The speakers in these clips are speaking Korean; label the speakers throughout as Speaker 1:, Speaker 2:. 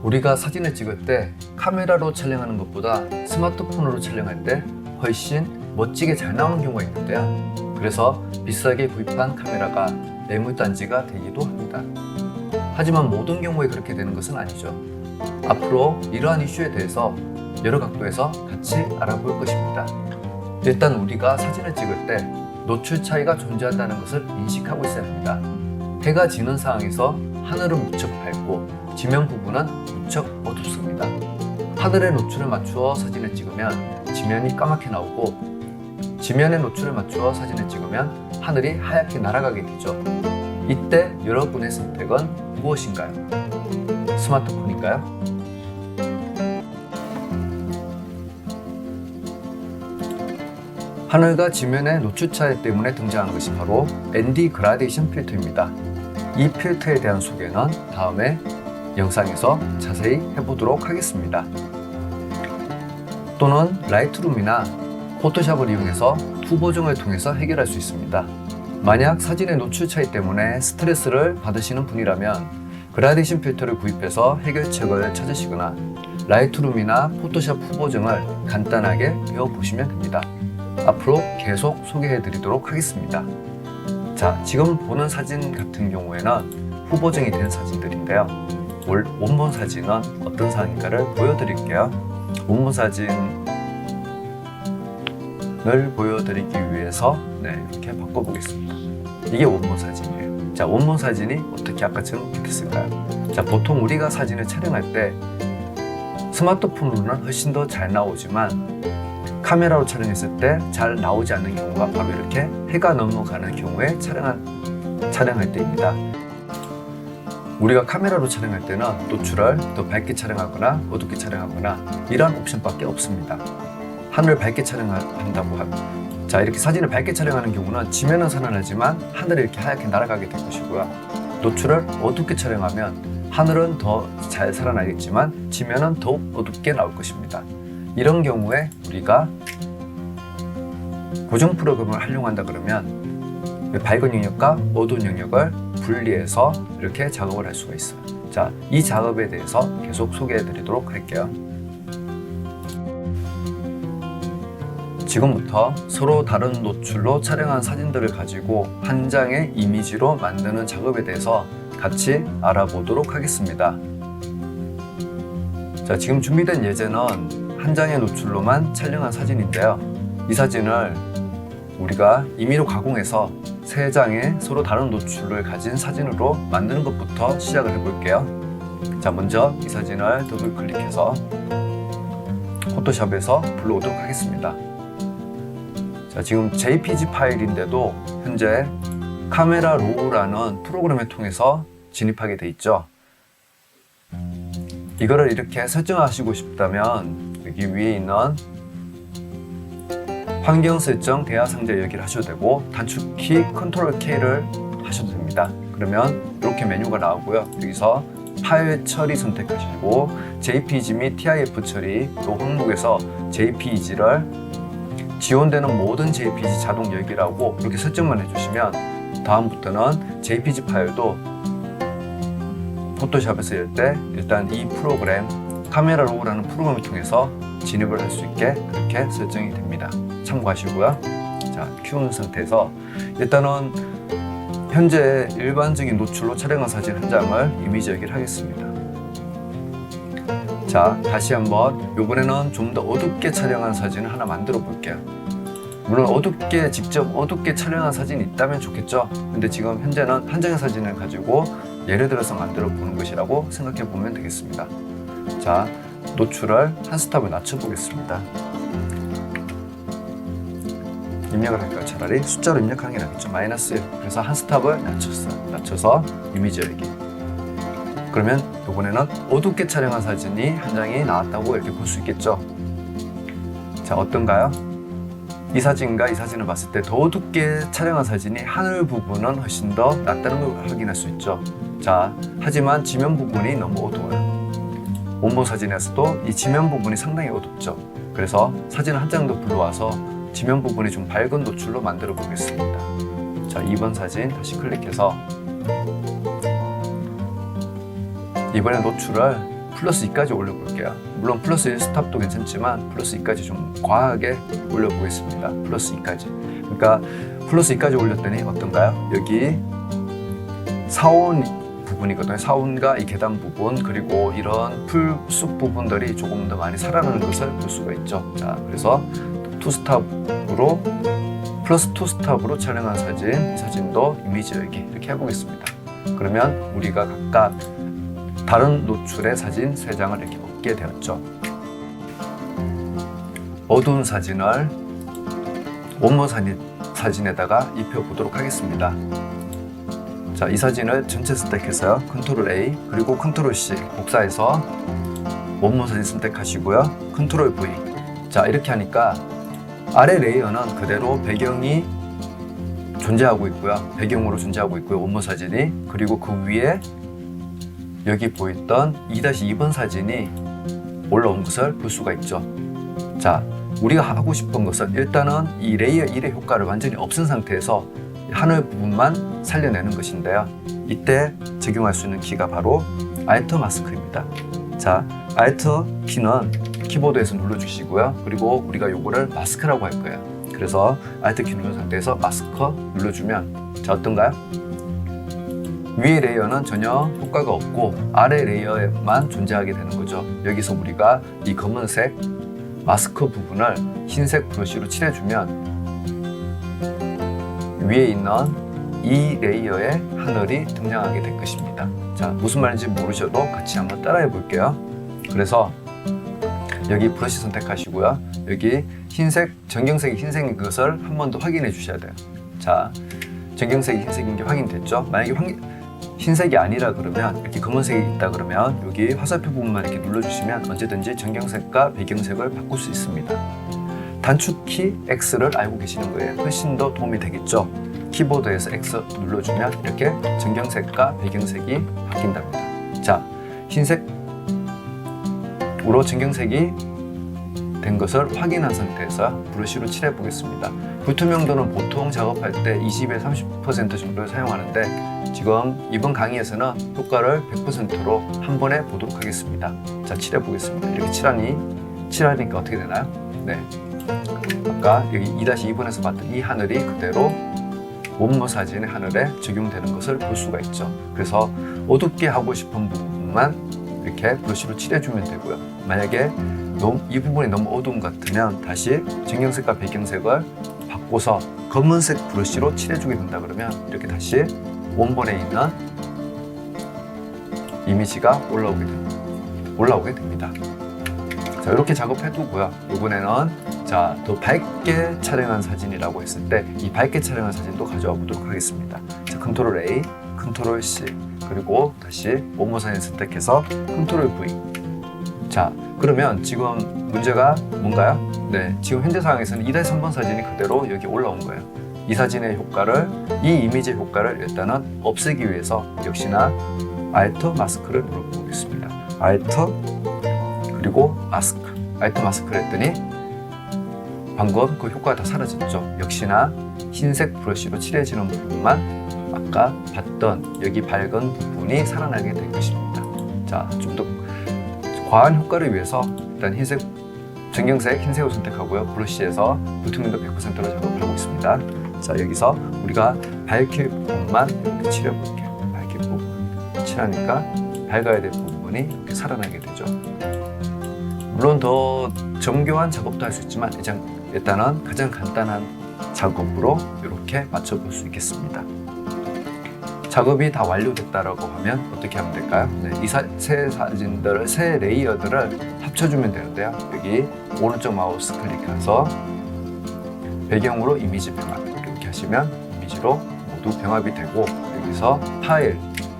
Speaker 1: 우리가 사진을 찍을 때 카메라로 촬영하는 것보다 스마트폰으로 촬영할 때 훨씬 멋지게 잘 나오는 경우가 있는데요. 그래서 비싸게 구입한 카메라가 매물단지가 되기도 합니다. 하지만 모든 경우에 그렇게 되는 것은 아니죠. 앞으로 이러한 이슈에 대해서 여러 각도에서 같이 알아볼 것입니다. 일단 우리가 사진을 찍을 때 노출 차이가 존재한다는 것을 인식하고 있어야 합니다. 해가 지는 상황에서 하늘은 무척 밝고 지면 부분은 무척 어둡습니다. 하늘의 노출을 맞추어 사진을 찍으면 지면이 까맣게 나오고 지면의 노출을 맞추어 사진을 찍으면 하늘이 하얗게 날아가게 되죠. 이때 여러분의 선택은 무엇인가요? 스마트폰인가요? 하늘과 지면의 노출 차이 때문에 등장한 것이 바로 ND 그라데이션 필터입니다. 이 필터에 대한 소개는 다음에 영상에서 자세히 해보도록 하겠습니다. 또는 라이트룸이나 포토샵을 이용해서 투 버전을 통해서 해결할 수 있습니다. 만약 사진의 노출 차이 때문에 스트레스를 받으시는 분이라면 그라데이션 필터를 구입해서 해결책을 찾으시거나 라이트룸이나 포토샵 후 버전을 간단하게 배워보시면 됩니다. 앞으로 계속 소개해 드리도록 하겠습니다. 자, 지금 보는 사진 같은 경우에는 후 버전이 된 사진들인데요. 원본 사진은 어떤 상황인가를 보여드릴게요. 원본 사진을 보여드리기 위해서 이렇게 바꿔보겠습니다. 이게 원본 사진이에요. 자, 원본 사진이 어떻게 아까처럼 됐을까요? 자, 보통 우리가 사진을 촬영할 때 스마트폰으로는 훨씬 더 잘 나오지만 카메라로 촬영했을 때 잘 나오지 않는 경우가 바로 이렇게 해가 넘어가는 경우에 촬영할 때입니다. 우리가 카메라로 촬영할 때는 노출을 더 밝게 촬영하거나 어둡게 촬영하거나 이러한 옵션밖에 없습니다. 하늘을 밝게 촬영한다고 하면 자, 이렇게 사진을 밝게 촬영하는 경우는 지면은 선언하지만 하늘이 이렇게 하얗게 날아가게 될 것이고요. 노출을 어둡게 촬영하면 하늘은 더 잘 살아나겠지만 지면은 더욱 어둡게 나올 것입니다. 이런 경우에 우리가 고정 프로그램을 활용한다 그러면 밝은 영역과 어두운 영역을 분리해서 이렇게 작업을 할 수가 있어요. 자, 이 작업에 대해서 계속 소개해 드리도록 할게요. 지금부터 서로 다른 노출로 촬영한 사진들을 가지고 한 장의 이미지로 만드는 작업에 대해서 같이 알아보도록 하겠습니다. 자, 지금 준비된 예제는 한 장의 노출로만 촬영한 사진인데요. 이 사진을 우리가 임의로 가공해서 세 장의 서로 다른 노출을 가진 사진으로 만드는 것부터 시작을 해볼게요. 자, 먼저 이 사진을 더블 클릭해서 포토샵에서 불러오도록 하겠습니다. 자, 지금 JPG 파일인데도 현재 카메라 로우라는 프로그램을 통해서 진입하게 돼 있죠. 이거를 이렇게 설정하시고 싶다면 여기 위에 있는 환경 설정 대화 상자 여기를 하셔도 되고 단축키 컨트롤 K를 하셔도 됩니다. 그러면 이렇게 메뉴가 나오고요. 여기서 파일 처리 선택하시고 JPG 및 TIF 처리 이 항목에서 JPG를 지원되는 모든 JPG 자동 열기라고 이렇게 설정만 해주시면 다음부터는 JPG 파일도 포토샵에서 열 때 일단 이 프로그램 카메라 로우라는 프로그램을 통해서 진입을 할 수 있게 그렇게 설정이 됩니다. 참고하시고요. 자, 키우는 상태에서 일단은 현재 일반적인 노출로 촬영한 사진 한 장을 이미지 열기를 하겠습니다. 자, 다시 한번 이번에는 좀 더 어둡게 촬영한 사진을 하나 만들어 볼게요. 물론 직접 어둡게 촬영한 사진이 있다면 좋겠죠. 근데 지금 현재는 한 장의 사진을 가지고 예를 들어서 만들어 보는 것이라고 생각해 보면 되겠습니다. 자, 노출을 한 스탑을 낮춰 보겠습니다. 입력을 할까요? 차라리 숫자로 입력하는 게 낫겠죠. -1. 그래서 한 스탑을 낮춰서 이미지 열기. 그러면 이번에는 어둡게 촬영한 사진이 한 장이 나왔다고 이렇게 볼 수 있겠죠. 자, 어떤가요? 이 사진과 이 사진을 봤을 때 더 어둡게 촬영한 사진이 하늘 부분은 훨씬 더 낫다는 걸 확인할 수 있죠. 자, 하지만 지면 부분이 너무 어두워요. 원본 사진에서도 이 지면 부분이 상당히 어둡죠. 그래서 사진을 한 장 더 불러와서 지면 부분이 좀 밝은 노출로 만들어 보겠습니다. 자, 2번 사진 다시 클릭해서 이번에 노출을 플러스 2까지 올려볼게요. 물론 플러스 1 스탑도 괜찮지만 플러스 2까지 좀 과하게 올려보겠습니다. 플러스 2까지. 그러니까 플러스 2까지 올렸더니 어떤가요? 여기 사원 부분이거든요. 사원과 이 계단 부분 그리고 이런 풀숲 부분들이 조금 더 많이 살아나는 것을 볼 수가 있죠. 자, 그래서 투스탑으로 플러스 투스탑으로 촬영한 사진, 이 사진도 이미지 열기 이렇게 해보겠습니다. 그러면 우리가 각각 다른 노출의 사진 3장을 이렇게 얻게 되었죠. 어두운 사진을 원모 사진에다가 입혀보도록 하겠습니다. 자, 이 사진을 전체 선택해서요. 컨트롤 A 그리고 컨트롤 C 복사해서 원모 사진 선택하시고요. 컨트롤 V. 자, 이렇게 하니까 아래 레이어는 그대로 배경이 존재하고 있고요. 배경으로 존재하고 있고요. 원모 사진이. 그리고 그 위에 여기 보였던 2-2번 사진이 올라온 것을 볼 수가 있죠. 자, 우리가 하고 싶은 것은 일단은 이 레이어 1의 효과를 완전히 없앤 상태에서 하늘 부분만 살려내는 것인데요. 이때 적용할 수 있는 키가 바로 Alt 마스크입니다. 자, Alt 키는 키보드에서 눌러주시고요. 그리고 우리가 요거를 마스크라고 할 거예요. 그래서 Alt 키 누른 상태에서 마스크 눌러주면 자, 어떤가요? 위의 레이어는 전혀 효과가 없고 아래 레이어에만 존재하게 되는 거죠. 여기서 우리가 이 검은색 마스크 부분을 흰색 브러쉬로 칠해주면 위에 있는 이 레이어의 하늘이 등장하게 될 것입니다. 자, 무슨 말인지 모르셔도 같이 한번 따라해 볼게요. 그래서 여기 브러쉬 선택하시고요. 여기 흰색, 전경색이 흰색인 것을 한 번 더 확인해 주셔야 돼요. 자, 전경색이 흰색인 게 확인됐죠? 만약에 흰색이 아니라 그러면 이렇게 검은색이 있다 그러면 여기 화살표 부분만 이렇게 눌러주시면 언제든지 전경색과 배경색을 바꿀 수 있습니다. 단축키 X를 알고 계시는 거예요. 훨씬 더 도움이 되겠죠. 키보드에서 X 눌러주면 이렇게 전경색과 배경색이 바뀐답니다. 자, 흰색으로 전경색이 된 것을 확인한 상태에서 브러쉬로 칠해 보겠습니다. 불투명도는 보통 작업할 때 20에서 30% 정도를 사용하는데 지금 이번 강의에서는 효과를 100%로 한 번에 보도록 하겠습니다. 자, 칠해 보겠습니다. 이렇게 칠하니까 어떻게 되나요? 네, 아까 여기 2-2번에서 봤던 이 하늘이 그대로 원모 사진의 하늘에 적용되는 것을 볼 수가 있죠. 그래서 어둡게 하고 싶은 부분만 이렇게 브러쉬로 칠해주면 되고요. 만약에 이 부분이 너무 어두운 것 같으면 다시 전경색과 배경색을 바꿔서 검은색 브러쉬로 칠해주게 된다 그러면 이렇게 다시 원본에 있는 이미지가 올라오게 됩니다. 자, 이렇게 작업해 두고요. 이번에는 자, 더 밝게 촬영한 사진이라고 했을 때 이 밝게 촬영한 사진도 가져와 보도록 하겠습니다. 자, 컨트롤 A, 컨트롤 C 그리고 다시 원모 사진 선택해서 컨트롤 V. 자, 그러면 지금 문제가 뭔가요? 네, 지금 현재 상황에서는 2-3번 사진이 그대로 여기 올라온 거예요. 이 사진의 효과를, 이 이미지의 효과를 일단은 없애기 위해서 역시나 Alt 마스크를 눌러보겠습니다. Alt 그리고 마스크. Alt 마스크를 했더니 방금 그 효과가 다 사라졌죠. 역시나 흰색 브러쉬로 칠해지는 부분만 아까 봤던 여기 밝은 부분이 살아나게 될 것입니다. 자, 좀 더 과한 효과를 위해서 일단 전경색 흰색을 선택하고요. 브러쉬에서 불투명도 100%로 작업을 하고 있습니다. 자, 여기서 우리가 밝힐 부분만 이렇게 칠해볼게요. 밝힐 부분 칠하니까 밝아야 될 부분이 이렇게 살아나게 되죠. 물론 더 정교한 작업도 할 수 있지만 일단은 가장 간단한 작업으로 이렇게 맞춰볼 수 있겠습니다. 작업이 다 완료됐다라고 하면 어떻게 하면 될까요? 네, 이 세 레이어들을 합쳐주면 되는데요. 여기 오른쪽 마우스 클릭해서 배경으로 이미지 병합 이렇게 하시면 이미지로 모두 병합이 되고 여기서 파일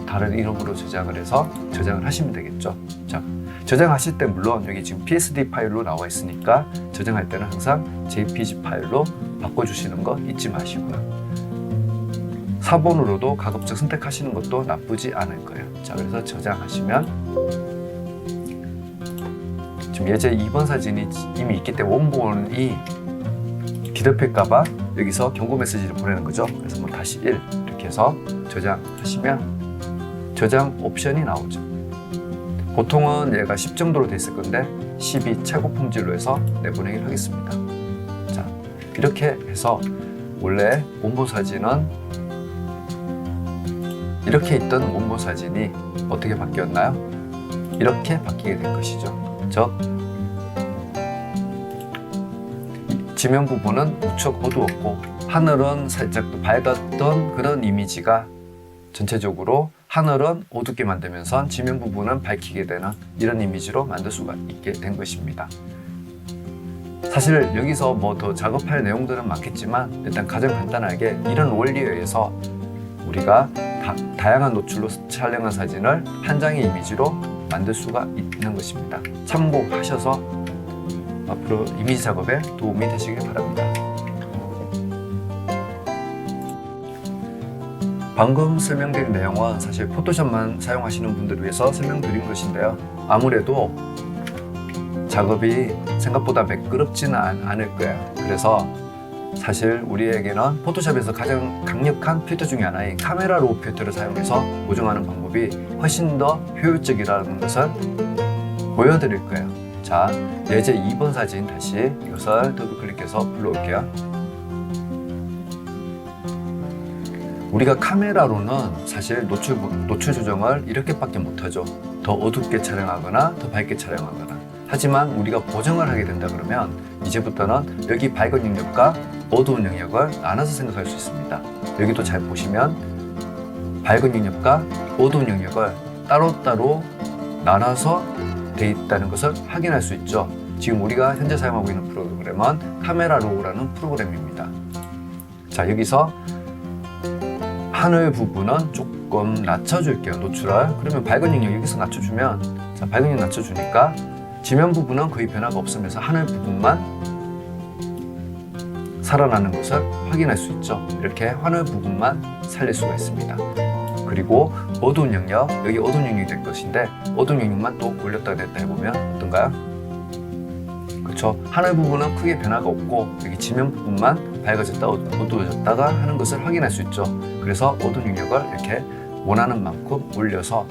Speaker 1: 다른 이름으로 저장을 해서 저장을 하시면 되겠죠. 자, 저장하실 때 물론 여기 지금 PSD 파일로 나와 있으니까 저장할 때는 항상 JPG 파일로 바꿔주시는 거 잊지 마시고요. 4번으로도 가급적 선택하시는 것도 나쁘지 않을 거예요. 자, 그래서 저장하시면 지금 예제 2번 사진이 이미 있기 때문에 원본이 뒤덮일까봐 여기서 경고 메시지를 보내는 거죠. 그래서 뭐 다시 1 이렇게 해서 저장하시면 저장 옵션이 나오죠. 보통은 얘가 10 정도로 돼 있을 건데 10이 최고 품질로 해서 내보내기를 하겠습니다. 자, 이렇게 해서 원래 원본 사진은 이렇게 있던 원본 사진이 어떻게 바뀌었나요? 이렇게 바뀌게 된 것이죠. 즉 지면 부분은 무척 어두웠고 하늘은 살짝 더 밝았던 그런 이미지가 전체적으로 하늘은 어둡게 만들면서 지면 부분은 밝히게 되는 이런 이미지로 만들 수가 있게 된 것입니다. 사실 여기서 뭐 더 작업할 내용들은 많겠지만 일단 가장 간단하게 이런 원리에 의해서 우리가 다양한 노출로 촬영한 사진을 한 장의 이미지로 만들 수가 있는 것입니다. 참고하셔서 앞으로 이미지 작업에 도움이 되시길 바랍니다. 방금 설명드린 내용은 사실 포토샵만 사용하시는 분들을 위해서 설명드린 것인데요. 아무래도 작업이 생각보다 매끄럽지는 않을 거예요. 그래서 사실 우리에게는 포토샵에서 가장 강력한 필터 중에 하나인 카메라 로 필터를 사용해서 보정하는 방법이 훨씬 더 효율적이라는 것을 보여드릴 거예요. 자, 예제 2번 사진 다시 이것을 더블 클릭해서 불러올게요. 우리가 카메라로는 사실 노출 조정을 이렇게밖에 못하죠. 더 어둡게 촬영하거나 더 밝게 촬영하거나. 하지만 우리가 보정을 하게 된다 그러면 이제부터는 여기 밝은 영역과 어두운 영역을 나눠서 생각할 수 있습니다. 여기도 잘 보시면 밝은 영역과 어두운 영역을 따로따로 나눠서 되어 있다는 것을 확인할 수 있죠. 지금 우리가 현재 사용하고 있는 프로그램은 카메라 로우라는 프로그램입니다. 자, 여기서 하늘 부분은 조금 낮춰줄게요. 노출을. 그러면 밝은 영역 여기서 낮춰주면, 자, 밝은 영역 낮춰주니까 지면 부분은 거의 변화가 없으면서 하늘 부분만 살아나는 것을 확인할 수 있죠. 이렇게 하늘 부분만 살릴 수가 있습니다. 그리고 어두운 영역, 여기 어두운 영역이 될 것인데 어두운 영역만 또 올렸다 냈다 해보면 어떤가요? 그렇죠. 하늘 부분은 크게 변화가 없고 여기 지면 부분만 밝아졌다 어두워졌다가 하는 것을 확인할 수 있죠. 그래서 어두운 영역을 이렇게 원하는 만큼 올려서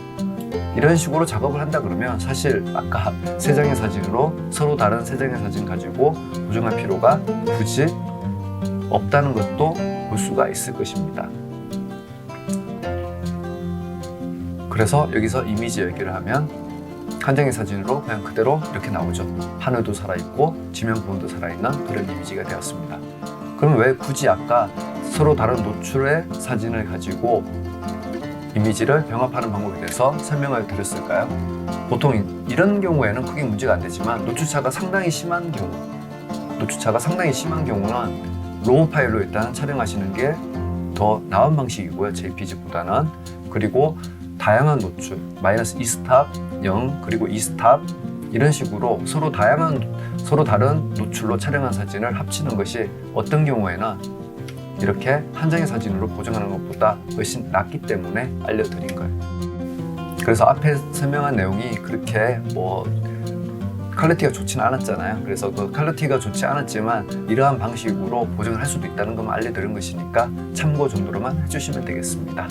Speaker 1: 이런 식으로 작업을 한다 그러면 사실 아까 세 장의 사진으로 서로 다른 세 장의 사진 가지고 보정할 필요가 굳이 없다는 것도 볼 수가 있을 것입니다. 그래서 여기서 이미지 열기를 하면 한 장의 사진으로 그냥 그대로 이렇게 나오죠. 하늘도 살아있고 지면 부분도 살아있는 그런 이미지가 되었습니다. 그럼 왜 굳이 아까 서로 다른 노출의 사진을 가지고 이미지를 병합하는 방법에 대해서 설명을 드렸을까요? 보통 이런 경우에는 크게 문제가 안 되지만 노출차가 상당히 심한 경우는 로우 파일로 일단 촬영하시는 게 더 나은 방식이고요. JPG보다는. 그리고 다양한 노출, 마이너스 2스탑, 0, 그리고 2스탑 이런 식으로 서로 다른 노출로 촬영한 사진을 합치는 것이 어떤 경우에는 이렇게 한 장의 사진으로 보정하는 것보다 훨씬 낫기 때문에 알려드린 거예요. 그래서 앞에 설명한 내용이 그렇게 퀄리티가 좋지는 않았잖아요. 그래서 그 퀄리티가 좋지 않았지만 이러한 방식으로 보정을 할 수도 있다는 것만 알려드린 것이니까 참고 정도로만 해주시면 되겠습니다.